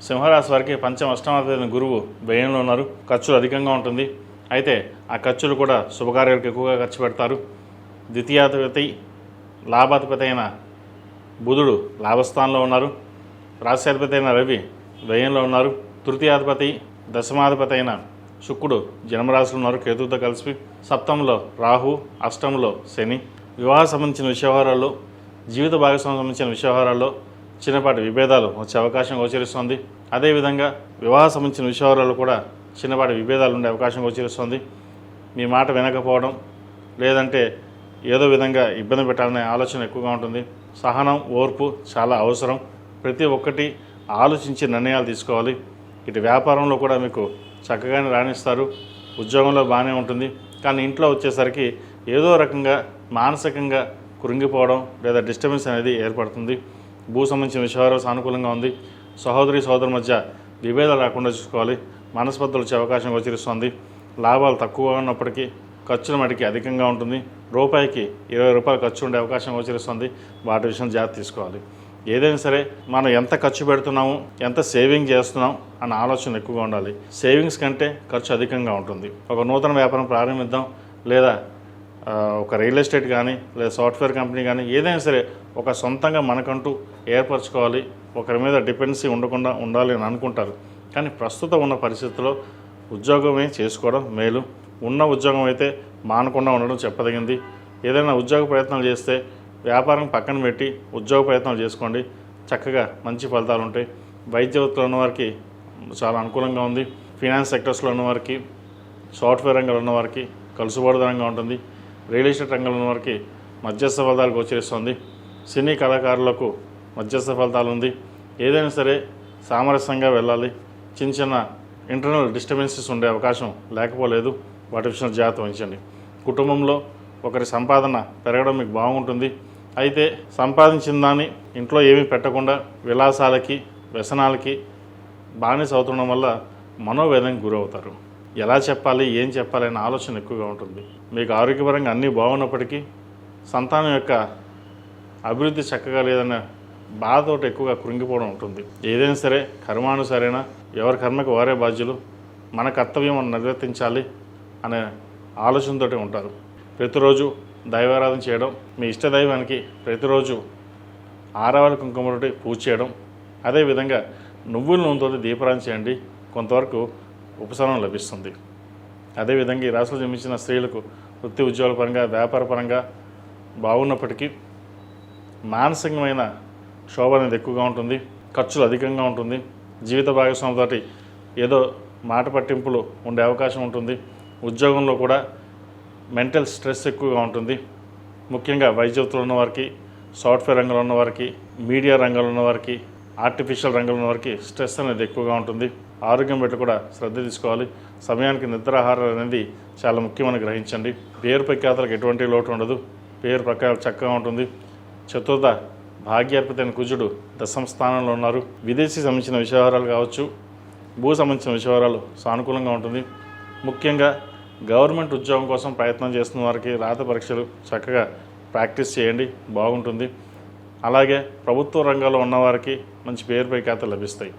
సింహరాశి వారికి పంచమ అష్టమాధిపతి గురువు వ్యయంలో ఉన్నారు. ఖర్చులు అధికంగా ఉంటుంది. అయితే ఆ ఖర్చులు కూడా శుభకార్యాలకు ఎక్కువగా ఖర్చు పెడతారు. ద్వితీయాధిపతి లాభాధిపతి అయిన బుధుడు లాభస్థానంలో ఉన్నారు. రాశ్యాధిపతి అయిన రవి వ్యయంలో ఉన్నారు. తృతీయాధిపతి దశమాధిపతి అయిన శుక్రుడు జన్మరాశిలో ఉన్నారు కేతువుతో కలిసి. సప్తమంలో రాహు, అష్టమంలో శని. వివాహ సంబంధించిన విషయవారాల్లో, జీవిత భాగస్వామ్యం సంబంధించిన విషయవారాల్లో చిన్నపాటి విభేదాలు వచ్చే అవకాశం గోచరిస్తుంది. అదేవిధంగా వివాహ సంబంధించిన విషయాలలో కూడా చిన్నపాటి విభేదాలు ఉండే అవకాశం గోచరిస్తుంది. మీ మాట వినకపోవడం, లేదంటే ఏదో విధంగా ఇబ్బంది పెట్టాలనే ఆలోచన ఎక్కువగా ఉంటుంది. సహనం, ఓర్పు చాలా అవసరం. ప్రతి ఒక్కటి ఆలోచించి నిర్ణయాలు తీసుకోవాలి. ఇటు వ్యాపారంలో కూడా మీకు చక్కగానే రాణిస్తారు. ఉద్యోగంలో బాగానే ఉంటుంది. కానీ ఇంట్లో వచ్చేసరికి ఏదో రకంగా మానసికంగా కృంగిపోవడం లేదా డిస్టర్బెన్స్ అనేది ఏర్పడుతుంది. భూ సంబంధించిన విషయాలు సానుకూలంగా ఉంది. సహోదరి సోదరుల మధ్య విభేదాలు రాకుండా చూసుకోవాలి. మనస్పర్ధలు వచ్చే అవకాశం గోచరిస్తుంది. లాభాలు తక్కువగా ఉన్నప్పటికీ ఖర్చుల మటుకి అధికంగా ఉంటుంది. రూపాయికి 20 రూపాయలు ఖర్చు ఉండే అవకాశం గోచరిస్తుంది. వాటి విషయం జాగ్రత్త తీసుకోవాలి. ఏదైనా సరే మనం ఎంత ఖర్చు పెడుతున్నాము, ఎంత సేవింగ్ చేస్తున్నాం అన్న ఆలోచన ఎక్కువగా ఉండాలి. సేవింగ్స్ కంటే ఖర్చు అధికంగా ఉంటుంది. ఒక నూతన వ్యాపారం ప్రారంభిద్దాం, లేదా ఒక రియల్ ఎస్టేట్ కానీ, లేదా సాఫ్ట్వేర్ కంపెనీ కానీ, ఏదైనా సరే ఒక సొంతంగా మనకంటూ ఏర్పరచుకోవాలి. ఒకరి మీద డిపెండెన్సీ ఉండకుండా ఉండాలి అని అనుకుంటారు. కానీ ప్రస్తుతం ఉన్న పరిస్థితుల్లో ఉద్యోగమే చేసుకోవడం మేలు. ఉన్న ఉద్యోగం అయితే మానకుండా ఉండడం చెప్పదగింది. ఏదైనా ఉద్యోగ ప్రయత్నాలు చేస్తే వ్యాపారం పక్కన పెట్టి ఉద్యోగ ప్రయత్నాలు చేసుకోండి. చక్కగా మంచి ఫలితాలు ఉంటాయి. వైద్య వృత్తిలో ఉన్నవారికి చాలా అనుకూలంగా ఉంది. ఫినాన్స్ సెక్టర్స్లో ఉన్నవారికి, సాఫ్ట్వేర్ రంగంలో ఉన్నవారికి కలుసుబాటుదనంగా ఉంటుంది. రియల్ ఎస్టేట్ రంగంలో ఉన్నవారికి మధ్యస్థ ఫలితాలు గోచరిస్తుంది. సినీ కళాకారులకు మధ్యస్థ ఫలితాలు ఉంది. ఏదైనా సరే సామరస్యంగా వెళ్ళాలి. చిన్న చిన్న ఇంటర్నల్ డిస్టర్బెన్సెస్ ఉండే అవకాశం లేకపోలేదు. వాటి విషయం జాగ్రత్త వహించండి. కుటుంబంలో ఒకరి సంపాదన పెరగడం మీకు బాగుంటుంది. అయితే సంపాదించిన దాన్ని ఇంట్లో ఏమీ పెట్టకుండా విలాసాలకి, వ్యసనాలకి బానిస అవుతుండడం వల్ల మనోవేదనకు గురవుతారు. ఎలా చెప్పాలి, ఏం చెప్పాలి అనే ఆలోచన ఎక్కువగా ఉంటుంది. మీకు ఆరోగ్యపరంగా అన్నీ బాగున్నప్పటికీ సంతానం యొక్క అభివృద్ధి చక్కగా లేదనే బాధతోటి ఎక్కువగా కృంగిపోవడం ఉంటుంది. ఏదైనా సరే కర్మానుసారైనా ఎవరి కర్మకు వారే బాధ్యులు. మన కర్తవ్యం మనం నిర్వర్తించాలి అనే ఆలోచనతోటి ఉంటారు. ప్రతిరోజు దైవారాధన చేయడం, మీ ఇష్టదైవానికి ప్రతిరోజు ఆరావళి కుంకుమతోటి పూజ చేయడం, అదేవిధంగా నువ్వుల నూనెతో దీపారాధన చేయండి. కొంతవరకు ఉపశమనం లభిస్తుంది. అదేవిధంగా ఈ రాశిలో జన్మించిన స్త్రీలకు వృత్తి ఉద్యోగాల పరంగా, వ్యాపార పరంగా బాగున్నప్పటికీ మానసికమైన శోభ అనేది ఎక్కువగా ఉంటుంది. ఖర్చులు అధికంగా ఉంటుంది. జీవిత భాగస్వామితోటి ఏదో మాట పట్టింపులు ఉండే అవకాశం ఉంటుంది. ఉద్యోగంలో కూడా మెంటల్ స్ట్రెస్ ఎక్కువగా ఉంటుంది. ముఖ్యంగా వైద్య వృత్తిలో ఉన్నవారికి, సాఫ్ట్వేర్ రంగంలో ఉన్నవారికి, మీడియా రంగంలో ఉన్నవారికి, ఆర్టిఫిషియల్ రంగంలో ఉన్నవారికి స్ట్రెస్ అనేది ఎక్కువగా ఉంటుంది. ఆరోగ్యం పట్ల కూడా శ్రద్ధ తీసుకోవాలి. సమయానికి నిద్రాహారం అనేది చాలా ముఖ్యమని గ్రహించండి. పేరు ప్రఖ్యాతలకు ఎటువంటి లోటు ఉండదు. పేరు ప్రఖ్యాత చక్కగా ఉంటుంది. చతుర్థ భాగ్యాధిపతి కుజుడు దశమ స్థానంలో ఉన్నారు. విదేశీ సంబంధించిన విషయాలు కావచ్చు, భూ సంబంధించిన విషయాలు సానుకూలంగా ఉంటుంది. ముఖ్యంగా గవర్నమెంట్ ఉద్యోగం కోసం ప్రయత్నం చేస్తున్న వారికి రాత పరీక్షలు చక్కగా ప్రాక్టీస్ చేయండి, బాగుంటుంది. అలాగే ప్రభుత్వ రంగంలో ఉన్నవారికి మంచి పేరు ప్రఖ్యాతలు లభిస్తాయి.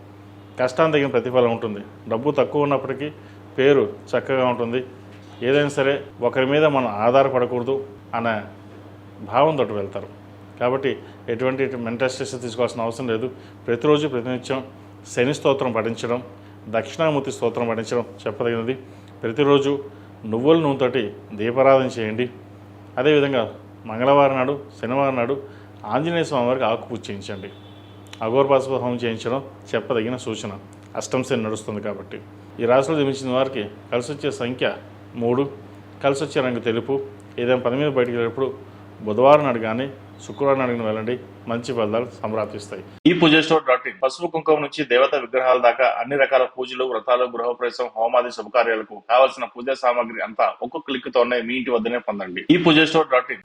కష్టానికి తగిన ప్రతిఫలం ఉంటుంది. డబ్బు తక్కువ ఉన్నప్పటికీ పేరు చక్కగా ఉంటుంది. ఏదైనా సరే ఒకరి మీద మనం ఆధారపడకూడదు అనే భావంతో వెళ్తారు. కాబట్టి ఎటువంటి మెంటల్ స్ట్రెస్ తీసుకోవాల్సిన అవసరం లేదు. ప్రతిరోజు ప్రతినిత్యం శని స్తోత్రం పఠించడం, దక్షిణామూర్తి స్తోత్రం పఠించడం చెప్పదగినది. ప్రతిరోజు నువ్వుల నూనెతోటి దీపారాధన చేయండి. అదేవిధంగా మంగళవారం నాడు, శనివారం నాడు ఆంజనేయ స్వామి వారికి ఆకు పూజ చేయించండి. అఘోరపాశుపత హోమం చేయించడం చెప్పదగిన సూచన. అష్టమ శని నడుస్తుంది కాబట్టి. ఈ రాశిలో జన్మించిన వారికి కలిసి వచ్చే సంఖ్య 3, కలిసి వచ్చే రంగు తెలుపు. ఏదైనా పని మీద బయటికి వెళ్ళినప్పుడు బుధవారం నాడు కానీ, శుక్రవారం నాడుగున వెళ్ళండి. మంచి ఫలితాలు సంప్రాప్తిస్తాయి. ఈ పూజస్టోర్.in పసుపు కుంకుమ నుంచి దేవతా విగ్రహాల దాకా అన్ని రకాల పూజలు, వ్రతాలు, గృహప్రవేశం, హోమాది శుభకార్యాలకు కావాల్సిన పూజా సామాగ్రి అంతా ఒక్కొక్క క్లిక్ తోనే మీ ఇంటి వద్దనే పొందండి. ఈ పూజస్టోర్.in